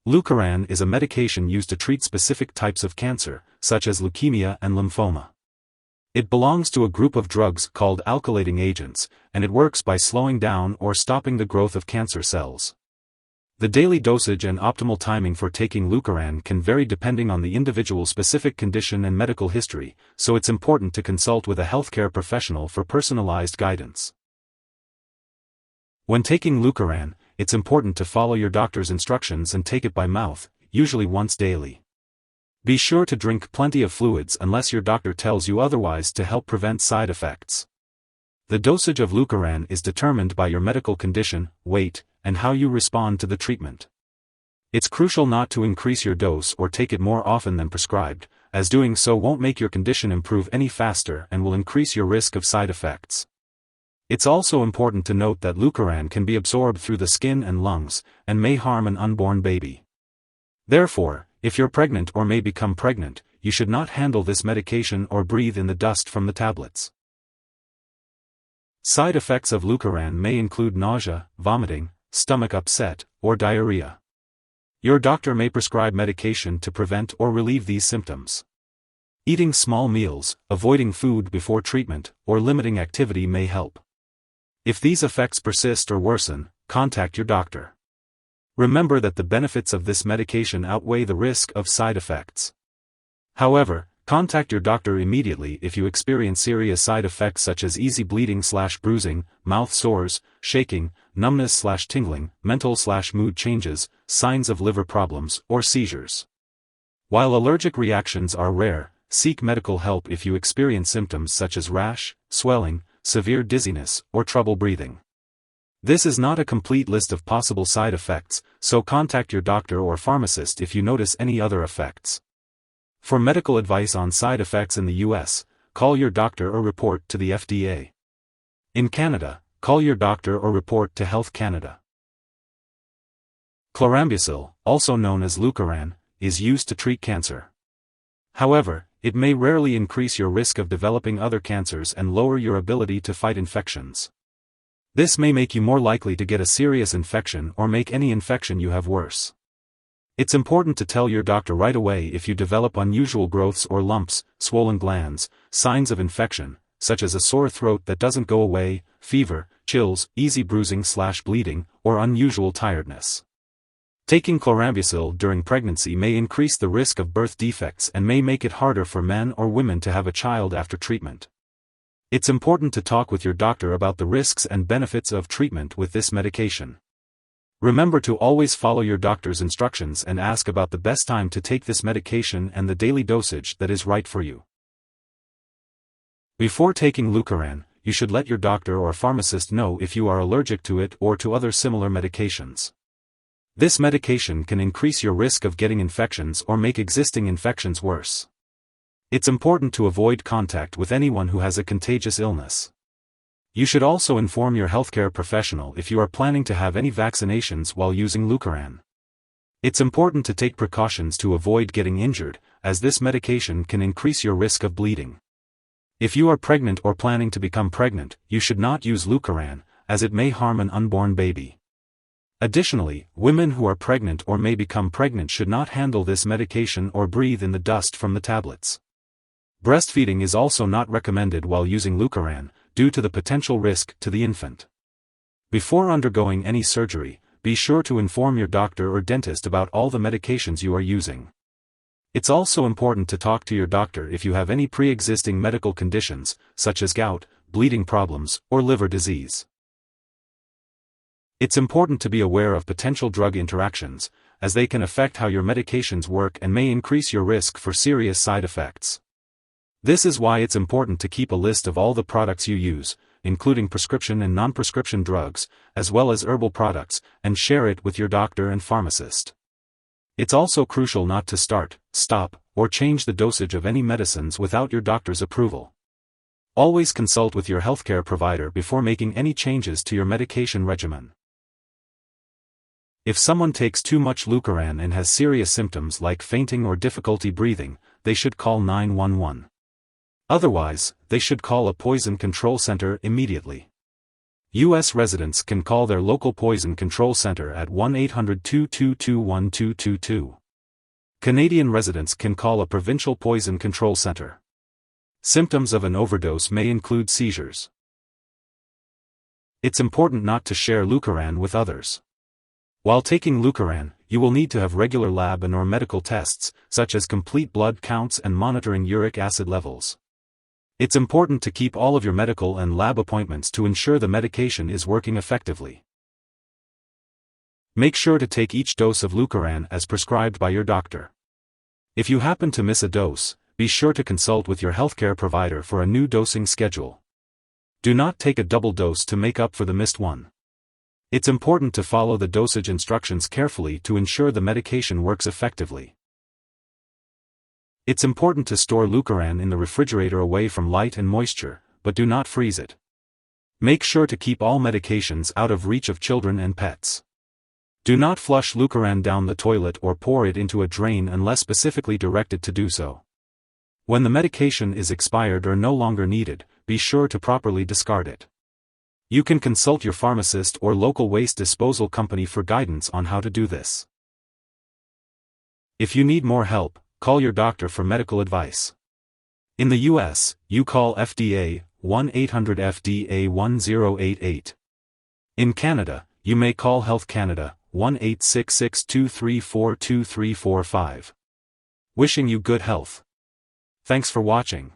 Leukeran is a medication used to treat specific types of cancer, such as leukemia and lymphoma. It belongs to a group of drugs called alkylating agents, and it works by slowing down or stopping the growth of cancer cells. The daily dosage and optimal timing for taking Leukeran can vary depending on the individual's specific condition and medical history, so it's important to consult with a healthcare professional for personalized guidance. When taking Leukeran, it's important to follow your doctor's instructions and take it by mouth, usually once daily. Be sure to drink plenty of fluids unless your doctor tells you otherwise to help prevent side effects. The dosage of Leukeran is determined by your medical condition, weight, and how you respond to the treatment. It's crucial not to increase your dose or take it more often than prescribed, as doing so won't make your condition improve any faster and will increase your risk of side effects. It's also important to note that Leukeran can be absorbed through the skin and lungs, and may harm an unborn baby. Therefore, if you're pregnant or may become pregnant, you should not handle this medication or breathe in the dust from the tablets. Side effects of Leukeran may include nausea, vomiting, stomach upset, or diarrhea. Your doctor may prescribe medication to prevent or relieve these symptoms. Eating small meals, avoiding food before treatment, or limiting activity may help. If these effects persist or worsen, contact your doctor. Remember that the benefits of this medication outweigh the risk of side effects. However, contact your doctor immediately if you experience serious side effects such as easy bleeding/bruising, mouth sores, shaking, numbness/tingling, mental/mood changes, signs of liver problems, or seizures. While allergic reactions are rare, seek medical help if you experience symptoms such as rash, swelling, severe dizziness, or trouble breathing. This is not a complete list of possible side effects, so contact your doctor or pharmacist if you notice any other effects. For medical advice on side effects in the US, call your doctor or report to the FDA. In Canada, call your doctor or report to Health Canada. Chlorambucil, also known as Leukeran, is used to treat cancer. However, it may rarely increase your risk of developing other cancers and lower your ability to fight infections. This may make you more likely to get a serious infection or make any infection you have worse. It's important to tell your doctor right away if you develop unusual growths or lumps, swollen glands, signs of infection, such as a sore throat that doesn't go away, fever, chills, easy bruising/bleeding, or unusual tiredness. Taking chlorambucil during pregnancy may increase the risk of birth defects and may make it harder for men or women to have a child after treatment. It's important to talk with your doctor about the risks and benefits of treatment with this medication. Remember to always follow your doctor's instructions and ask about the best time to take this medication and the daily dosage that is right for you. Before taking Leukeran, you should let your doctor or pharmacist know if you are allergic to it or to other similar medications. This medication can increase your risk of getting infections or make existing infections worse. It's important to avoid contact with anyone who has a contagious illness. You should also inform your healthcare professional if you are planning to have any vaccinations while using Leukeran. It's important to take precautions to avoid getting injured, as this medication can increase your risk of bleeding. If you are pregnant or planning to become pregnant, you should not use Leukeran, as it may harm an unborn baby. Additionally, women who are pregnant or may become pregnant should not handle this medication or breathe in the dust from the tablets. Breastfeeding is also not recommended while using Leukeran, due to the potential risk to the infant. Before undergoing any surgery, be sure to inform your doctor or dentist about all the medications you are using. It's also important to talk to your doctor if you have any pre-existing medical conditions, such as gout, bleeding problems, or liver disease. It's important to be aware of potential drug interactions, as they can affect how your medications work and may increase your risk for serious side effects. This is why it's important to keep a list of all the products you use, including prescription and non-prescription drugs, as well as herbal products, and share it with your doctor and pharmacist. It's also crucial not to start, stop, or change the dosage of any medicines without your doctor's approval. Always consult with your healthcare provider before making any changes to your medication regimen. If someone takes too much Leukeran and has serious symptoms like fainting or difficulty breathing, they should call 911. Otherwise, they should call a poison control center immediately. U.S. residents can call their local poison control center at 1-800-222-1222. Canadian residents can call a provincial poison control center. Symptoms of an overdose may include seizures. It's important not to share Leukeran with others. While taking Leukeran, you will need to have regular lab and/or medical tests, such as complete blood counts and monitoring uric acid levels. It's important to keep all of your medical and lab appointments to ensure the medication is working effectively. Make sure to take each dose of Leukeran as prescribed by your doctor. If you happen to miss a dose, be sure to consult with your healthcare provider for a new dosing schedule. Do not take a double dose to make up for the missed one. It's important to follow the dosage instructions carefully to ensure the medication works effectively. It's important to store Leukeran in the refrigerator away from light and moisture, but do not freeze it. Make sure to keep all medications out of reach of children and pets. Do not flush Leukeran down the toilet or pour it into a drain unless specifically directed to do so. When the medication is expired or no longer needed, be sure to properly discard it. You can consult your pharmacist or local waste disposal company for guidance on how to do this. If you need more help, call your doctor for medical advice. In the US, you call FDA, 1-800-FDA-1088. In Canada, you may call Health Canada, 1-866-234-2345. Wishing you good health. Thanks for watching.